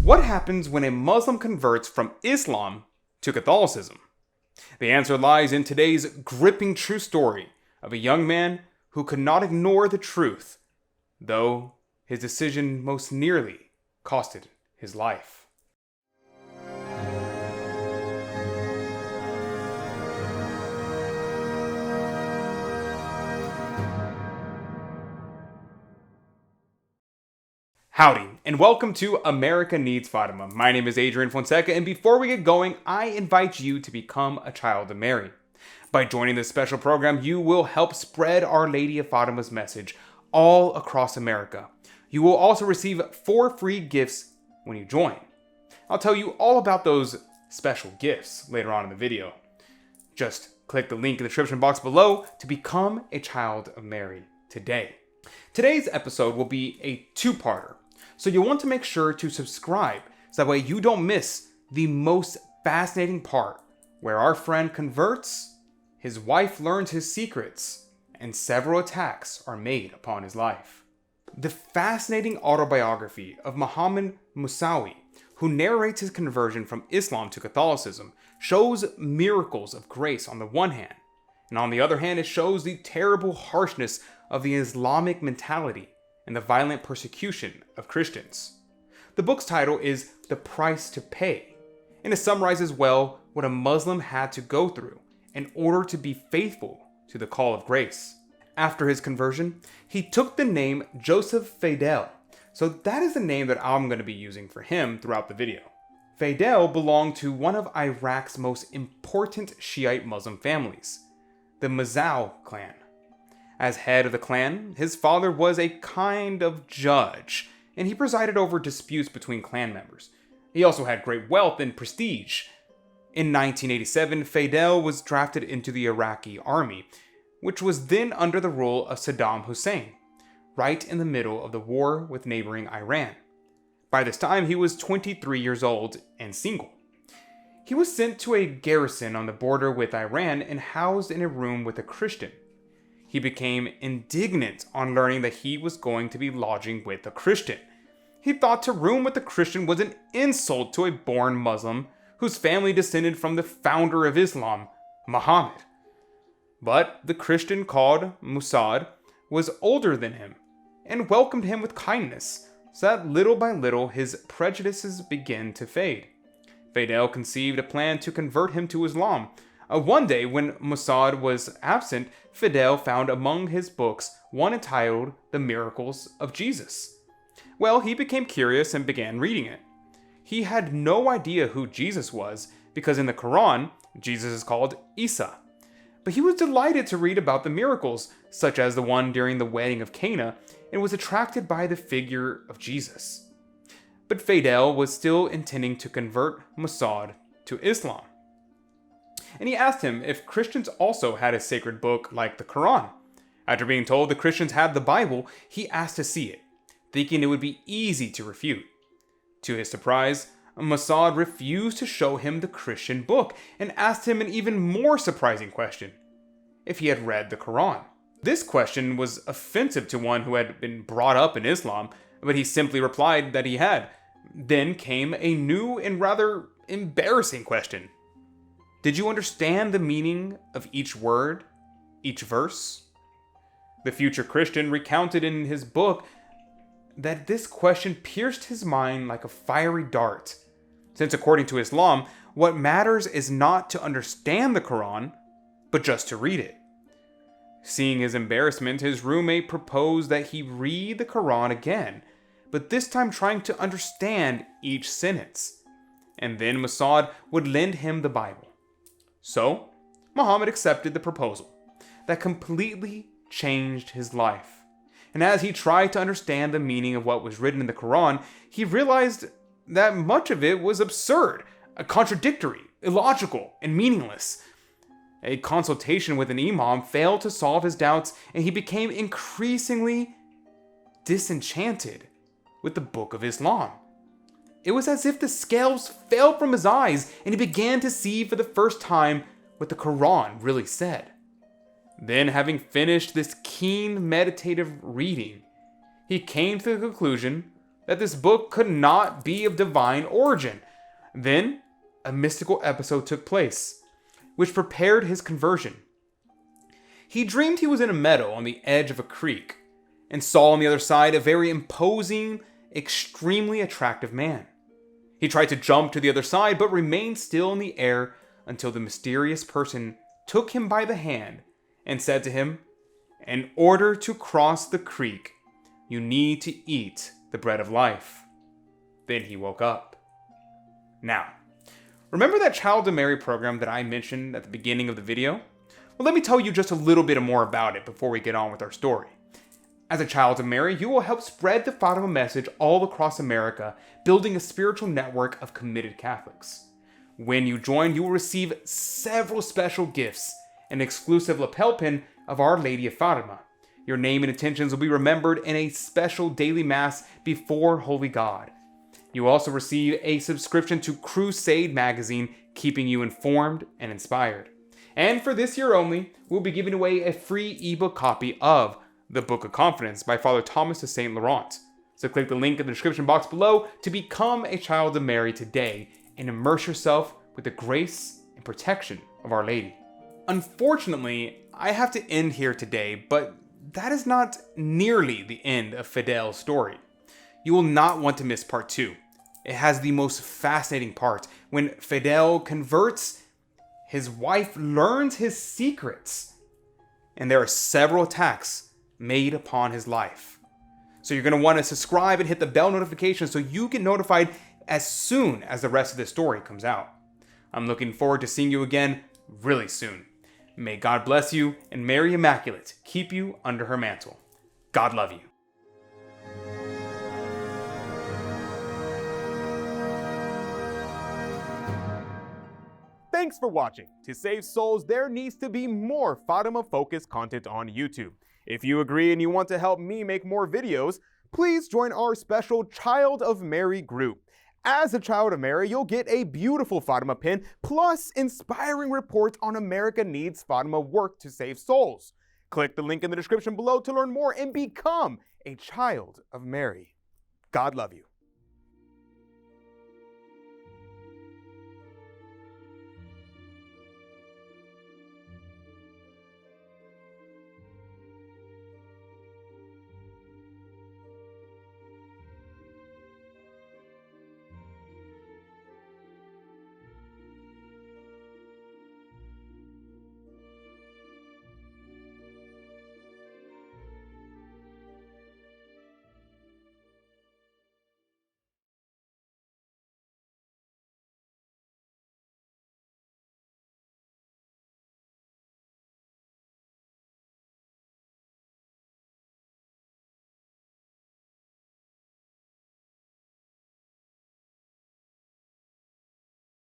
What happens when a Muslim converts from Islam to Catholicism? The answer lies in today's gripping true story of a young man who could not ignore the truth, though his decision most nearly costed his life. Howdy, and welcome to America Needs Fatima. My name is Adrian Fonseca, and before we get going, I invite you to become a child of Mary. By joining this special program, you will help spread Our Lady of Fatima's message all across America. You will also receive 4 free gifts when you join. I'll tell you all about those special gifts later on in the video. Just click the link in the description box below to become a child of Mary today. Today's episode will be a two-parter. So you'll want to make sure to subscribe so that way you don't miss the most fascinating part where our friend converts, his wife learns his secrets, and several attacks are made upon his life. The fascinating autobiography of Muhammad Moussaoui, who narrates his conversion from Islam to Catholicism, shows miracles of grace on the one hand, and on the other hand it shows the terrible harshness of the Islamic mentality and the violent persecution of Christians. The book's title is The Price to Pay, and it summarizes well what a Muslim had to go through in order to be faithful to the call of grace. After his conversion, he took the name Joseph Fadelle, so that is the name that I'm going to be using for him throughout the video. Fadelle belonged to one of Iraq's most important Shiite Muslim families, the Moussaoui clan. As head of the clan, his father was a kind of judge, and he presided over disputes between clan members. He also had great wealth and prestige. In 1987, Fadelle was drafted into the Iraqi army, which was then under the rule of Saddam Hussein, right in the middle of the war with neighboring Iran. By this time, he was 23 years old and single. He was sent to a garrison on the border with Iran and housed in a room with a Christian. He became indignant on learning that he was going to be lodging with a Christian. He thought to room with a Christian was an insult to a born Muslim whose family descended from the founder of Islam, Muhammad. But the Christian called Moussaoui was older than him and welcomed him with kindness, so that little by little his prejudices began to fade. Fadelle conceived a plan to convert him to Islam. One day, when Moussaoui was absent, Fadelle found among his books one entitled The Miracles of Jesus. Well, he became curious and began reading it. He had no idea who Jesus was, because in the Quran, Jesus is called Isa. But he was delighted to read about the miracles, such as the one during the wedding of Cana, and was attracted by the figure of Jesus. But Fadelle was still intending to convert Moussaoui to Islam. And he asked him if Christians also had a sacred book like the Quran. After being told the Christians had the Bible, he asked to see it, thinking it would be easy to refute. To his surprise, Moussaoui refused to show him the Christian book and asked him an even more surprising question: if he had read the Quran. This question was offensive to one who had been brought up in Islam, but he simply replied that he had. Then came a new and rather embarrassing question. Did you understand the meaning of each word, each verse? The future Christian recounted in his book that this question pierced his mind like a fiery dart, since according to Islam, what matters is not to understand the Quran, but just to read it. Seeing his embarrassment, his roommate proposed that he read the Quran again, but this time trying to understand each sentence, and then Moussaoui would lend him the Bible. So, Muhammad accepted the proposal. That completely changed his life. And as he tried to understand the meaning of what was written in the Quran, he realized that much of it was absurd, contradictory, illogical, and meaningless. A consultation with an imam failed to solve his doubts, and he became increasingly disenchanted with the Book of Islam. It was as if the scales fell from his eyes and he began to see for the first time what the Quran really said. Then, having finished this keen meditative reading, he came to the conclusion that this book could not be of divine origin. Then, a mystical episode took place, which prepared his conversion. He dreamed he was in a meadow on the edge of a creek, and saw on the other side a very imposing, extremely attractive man. He tried to jump to the other side, but remained still in the air until the mysterious person took him by the hand and said to him, "In order to cross the creek, you need to eat the bread of life." Then he woke up. Now, remember that Child to Mary program that I mentioned at the beginning of the video? Well, let me tell you just a little bit more about it before we get on with our story. As a Child to Mary, you will help spread the Fatima message all across America, building a spiritual network of committed Catholics. When you join, you will receive several special gifts, an exclusive lapel pin of Our Lady of Fatima. Your name and intentions will be remembered in a special daily mass before Holy God. You will also receive a subscription to Crusade magazine, keeping you informed and inspired. And for this year only, we'll be giving away a free ebook copy of The Book of Confidence by Father Thomas de Saint Laurent. So click the link in the description box below to become a Child of Mary today and immerse yourself with the grace and protection of Our Lady. Unfortunately, I have to end here today, but that is not nearly the end of Fadelle's story. You will not want to miss part 2. It has the most fascinating part. When Fadelle converts, his wife learns his secrets, and there are several attacks made upon his life. So you're going to want to subscribe and hit the bell notification so you get notified as soon as the rest of this story comes out. I'm looking forward to seeing you again really soon. May God bless you and Mary Immaculate keep you under her mantle. God love you. Thanks for watching. To save souls, there needs to be more Fatima-focused content on YouTube. If you agree and you want to help me make more videos, please join our special Child of Mary group. As a Child of Mary, you'll get a beautiful Fatima pin, plus inspiring reports on America Needs Fatima work to save souls. Click the link in the description below to learn more and become a Child of Mary. God love you.